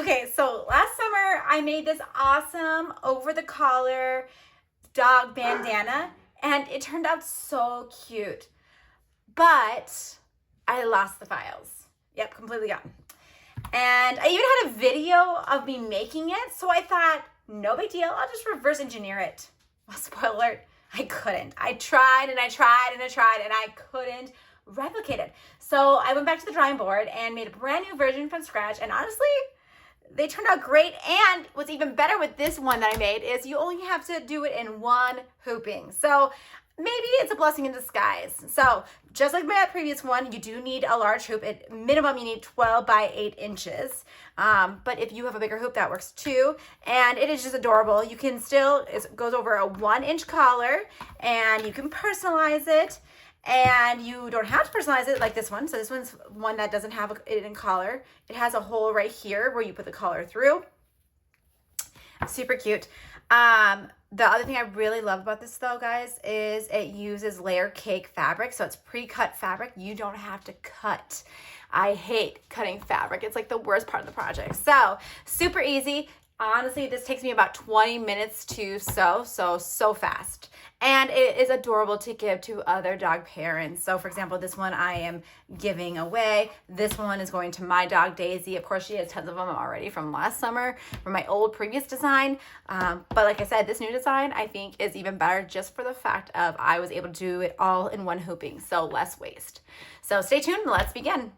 Okay, so last summer I made this awesome over-the-collar dog bandana and it turned out so cute, but I lost the files. Yep, completely gone. And I even had a video of me making it, so I thought, no big deal, I'll just reverse engineer it. Well, spoiler alert, I couldn't. I tried and I tried and I tried and I couldn't replicate it. So I went back to the drawing board and made a brand new version from scratch, and honestly, they turned out great. And what's even better with this one that I made is you only have to do it in one hooping. So maybe it's a blessing in disguise. So just like my previous one, you do need a large hoop. At minimum, you need 12 by 8 inches. But if you have a bigger hoop, that works too. And it is just adorable. You can still, it goes over a 1-inch collar, and you can personalize it. And you don't have to personalize it like this one. So this one's one that doesn't have it in collar. It has a hole right here where you put the collar through. Super cute. The other thing I really love about this though, guys, is it uses layer cake fabric. So it's pre-cut fabric. You don't have to cut. I hate cutting fabric. It's like the worst part of the project. So super easy. Honestly, this takes me about 20 minutes to sew, so fast. And it is adorable to give to other dog parents. So for example, this one I am giving away. This one is going to my dog, Daisy. Of course, she has tons of them already from last summer, from my old previous design. But like I said, this new design I think is even better just for the fact of I was able to do it all in one hooping, so less waste. So stay tuned, let's begin.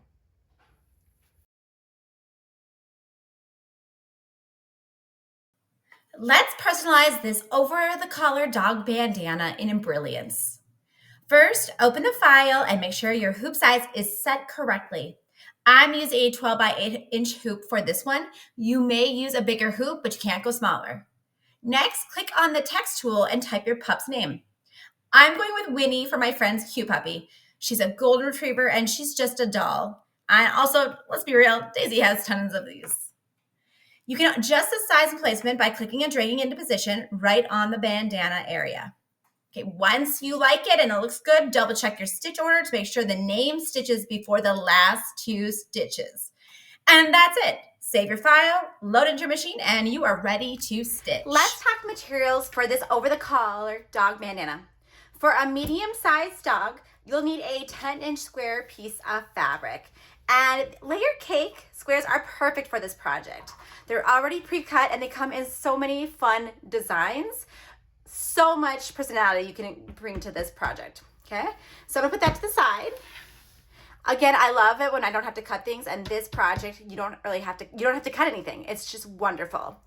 Let's personalize this over-the-collar dog bandana in Brilliance. First, open the file and make sure your hoop size is set correctly. I'm using a 12 by 8 inch hoop for this one. You may use a bigger hoop, but you can't go smaller. Next, click on the text tool and type your pup's name. I'm going with Winnie for my friend's cute puppy. She's a golden retriever and she's just a doll. And also, let's be real, Daisy has tons of these. You can adjust the size and placement by clicking and dragging into position right on the bandana area. Okay, once you like it and it looks good, double check your stitch order to make sure the name stitches before the last 2 stitches. And that's it. Save your file, load into your machine, and you are ready to stitch. Let's talk materials for this over-the-collar dog bandana. For a medium-sized dog, you'll need a 10-inch square piece of fabric. And layer cake squares are perfect for this project. They're already pre-cut and they come in so many fun designs. So much personality you can bring to this project, okay? So I'm gonna put that to the side. Again, I love it when I don't have to cut things, and this project, you don't have to cut anything. It's just wonderful.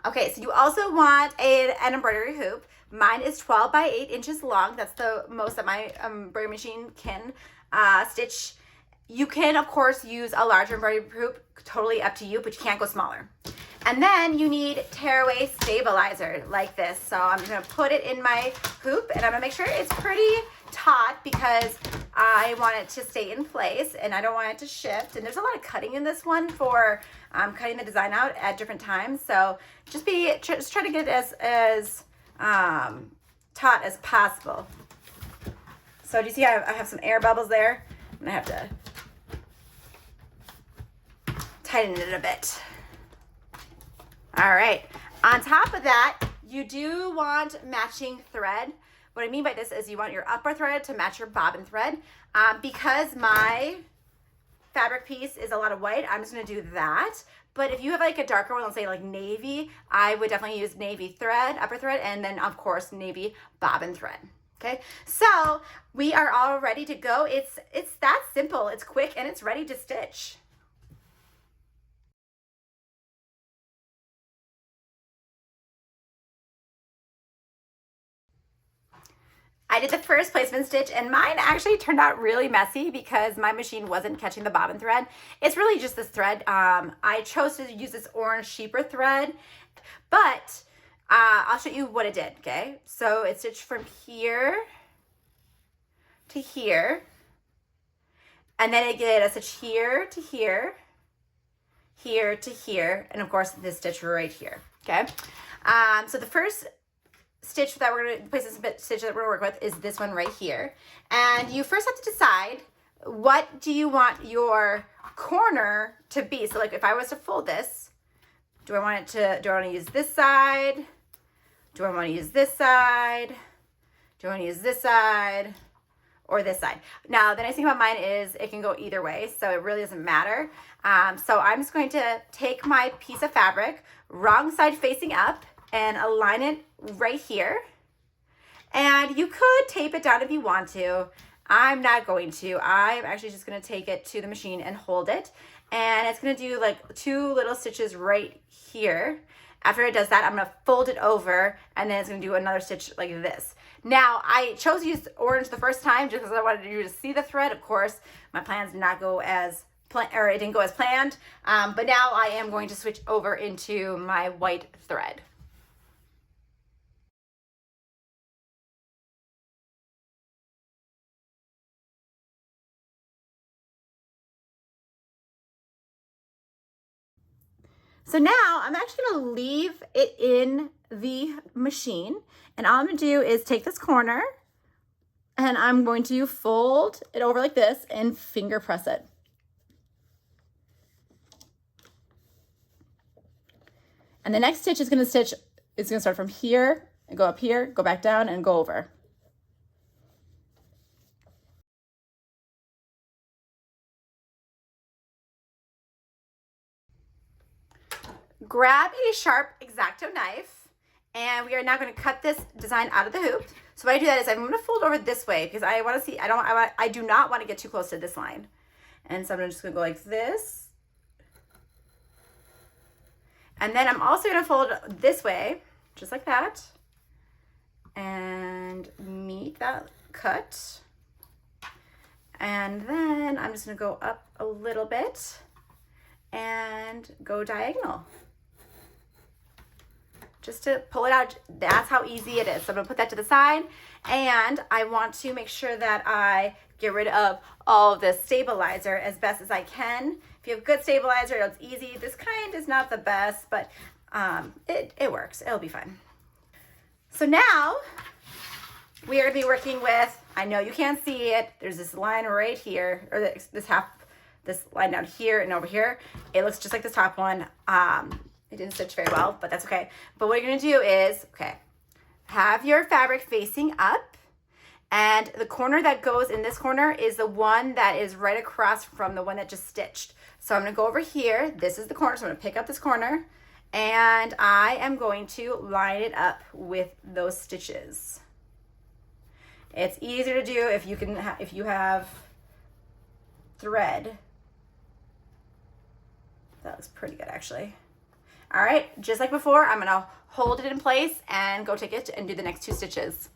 Okay, so you also want an embroidery hoop. Mine is 12 by 8 inches long. That's the most that my embroidery machine can stitch. You can, of course, use a larger embroidery hoop, totally up to you, but you can't go smaller. And then you need tearaway stabilizer like this. So I'm gonna put it in my hoop and I'm gonna make sure it's pretty taut because I want it to stay in place and I don't want it to shift. And there's a lot of cutting in this one for cutting the design out at different times. So just try to get it as taut as possible. So do you see I have some air bubbles there? I'm gonna have to tighten it a bit. All right, on top of that, you do want matching thread. What I mean by this is you want your upper thread to match your bobbin thread. Because my fabric piece is a lot of white, I'm just gonna do that. But if you have like a darker one, let's say like navy, I would definitely use navy thread, upper thread, and then of course, navy bobbin thread. Okay, so we are all ready to go. It's that simple, it's quick, and it's ready to stitch. I did the first placement stitch and mine actually turned out really messy because my machine wasn't catching the bobbin thread. It's really just this thread. I chose to use this orange sheeper thread, but I'll show you what it did, okay? So it stitched from here to here, and then it did a stitch here to here, here to here, and of course this stitch right here, okay? So the first stitch that we're going to place this stitch that we're going to work with is this one right here. And you first have to decide, what do you want your corner to be? So like if I was to fold this, Do I want to use this side? Do I want to use this side? Do I want to use this side or this side? Now, the nice thing about mine is it can go either way, so it really doesn't matter. So I'm just going to take my piece of fabric, wrong side facing up, and align it right here. And you could tape it down if you want to. I'm not going to. I'm actually just going to take it to the machine and hold it. And it's going to do like 2 little stitches right here. After it does that, I'm going to fold it over, and then it's going to do another stitch like this. Now, I chose to use orange the first time just because I wanted you to see the thread. Of course, my plans did not go as planned, or it didn't go as planned. But now I am going to switch over into my white thread. So now I'm actually gonna leave it in the machine, and all I'm gonna do is take this corner and I'm going to fold it over like this and finger press it. And the next stitch is gonna start from here and go up here, go back down and go over. Grab a sharp X-Acto knife, and we are now going to cut this design out of the hoop. So what I do that is I'm going to fold over this way because I want to see, I do not want to get too close to this line. And so I'm just going to go like this. And then I'm also going to fold this way, just like that, and meet that cut. And then I'm just going to go up a little bit and go diagonal. Just to pull it out. That's how easy it is. So I'm gonna put that to the side, and I want to make sure that I get rid of all of the stabilizer as best as I can. If you have good stabilizer, it's easy. This kind is not the best, but it works. It'll be fine. So now we are gonna be working with, I know you can't see it, there's this line right here, or this line down here and over here. It looks just like this top one. It didn't stitch very well, but that's okay. But what you're gonna do is, have your fabric facing up, and the corner that goes in this corner is the one that is right across from the one that just stitched. So I'm gonna go over here. This is the corner, so I'm gonna pick up this corner, and I am going to line it up with those stitches. It's easier to do if you have thread. That was pretty good, actually. All right, just like before, I'm gonna hold it in place and go take it and do the next 2 stitches.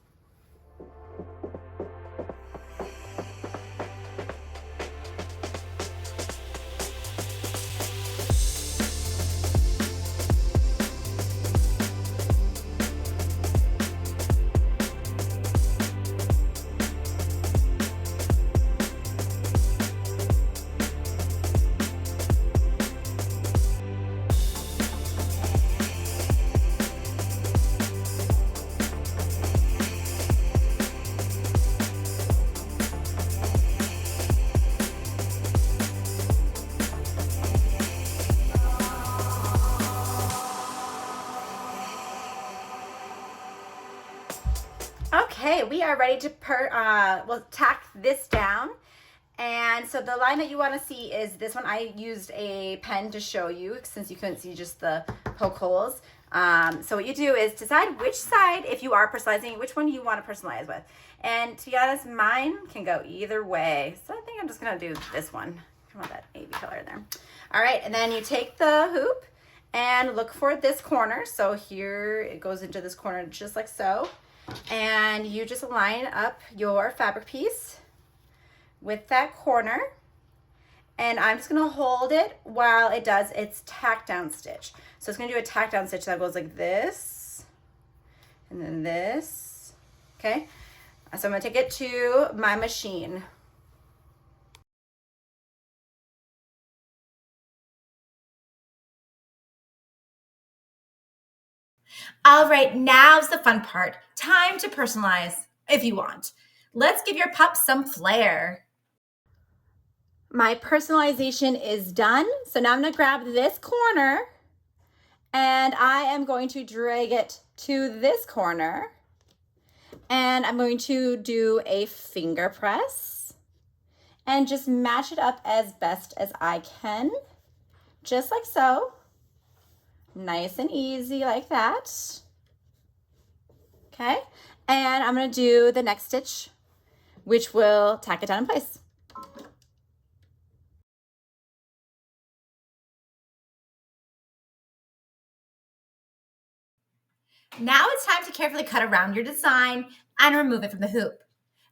Okay, we are ready to tack this down. And so the line that you want to see is this one. I used a pen to show you since you couldn't see just the poke holes. So what you do is decide which side, if you are personalizing, which one you want to personalize with. And to be honest, mine can go either way. So I think I'm just going to do this one. I want that navy color in there. All right, and then you take the hoop and look for this corner. So here it goes into this corner just like so. And you just line up your fabric piece with that corner, and I'm just gonna hold it while it does its tack down stitch. So it's gonna do a tack down stitch that goes like this, and then this, okay? So I'm gonna take it to my machine. All right, now's the fun part. Time to personalize if you want. Let's give your pup some flair. My personalization is done. So now I'm gonna grab this corner And I am going to drag it to this corner. And I'm going to do a finger press and just match it up as best as I can, just like so. Nice and easy like that. Okay, and I'm gonna do the next stitch, which will tack it down in place. Now it's time to carefully cut around your design and remove it from the hoop.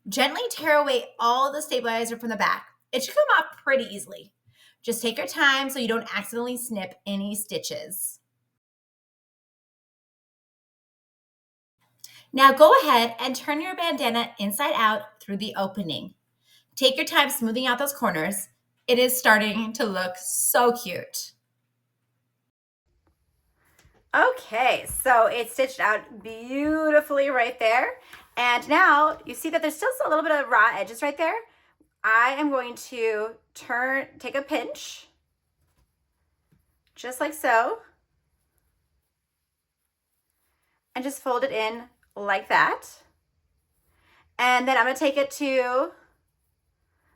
Gently tear away all the stabilizer from the back. It should come off pretty easily. Just take your time so you don't accidentally snip any stitches. Now go ahead and turn your bandana inside out through the opening. Take your time smoothing out those corners. It is starting to look so cute. Okay, so it's stitched out beautifully right there. And now you see that there's still a little bit of raw edges right there. I am going to take a pinch, just like so, and just fold it in like that. And then I'm gonna take it to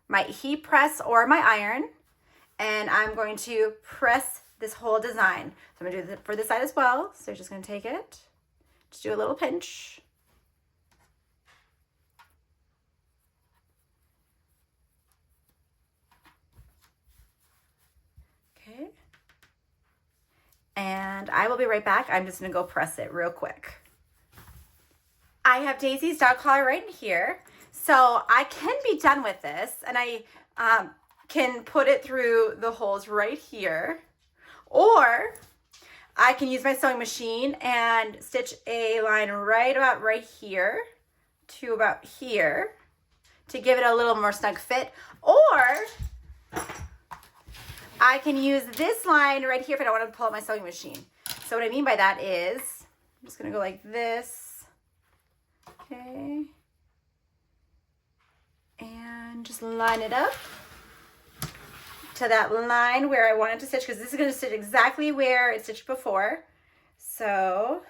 my heat press or my iron, and I'm going to press this whole design. So I'm gonna do it for this side as well. So you're just gonna take it, just do a little pinch. Okay. And I will be right back. I'm just gonna go press it real quick. I have Daisy's dog collar right in here. So I can be done with this, and I can put it through the holes right here, or I can use my sewing machine and stitch a line right about right here to about here to give it a little more snug fit, or I can use this line right here if I don't want to pull out my sewing machine. So what I mean by that is, I'm just gonna go like this, okay, and just line it up to that line where I wanted to stitch, because this is gonna stitch exactly where it stitched before. So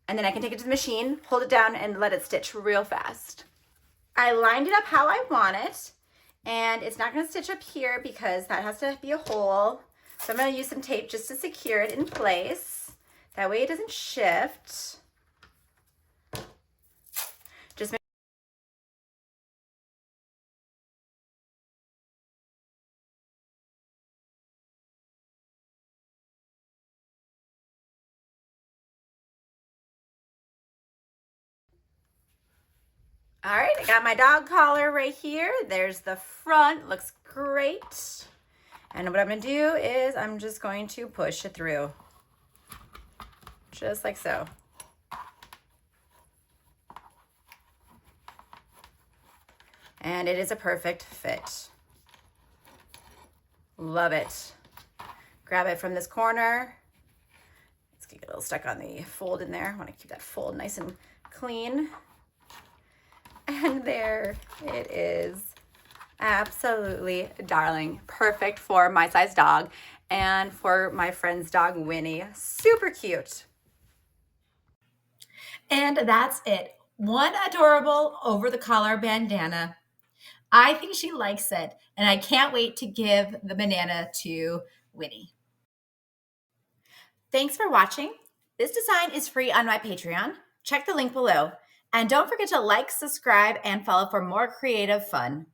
and then I can take it to the machine, hold it down, and let it stitch real fast. I lined it up how I want it, and it's not gonna stitch up here because that has to be a hole. So I'm gonna use some tape just to secure it in place. That way it doesn't shift. Just All right, I got my dog collar right here. There's the front, looks great. And what I'm gonna do is I'm just going to push it through, just like so. And it is a perfect fit. Love it. Grab it from this corner. It's gonna get a little stuck on the fold in there. I wanna keep that fold nice and clean. And there it is. Absolutely darling. Perfect for my size dog and for my friend's dog, Winnie. Super cute. And that's it. One adorable over-the-collar bandana. I think she likes it, and I can't wait to give the banana to Winnie. Thanks for watching. This design is free on my Patreon. Check the link below. And don't forget to like, subscribe, and follow for more creative fun.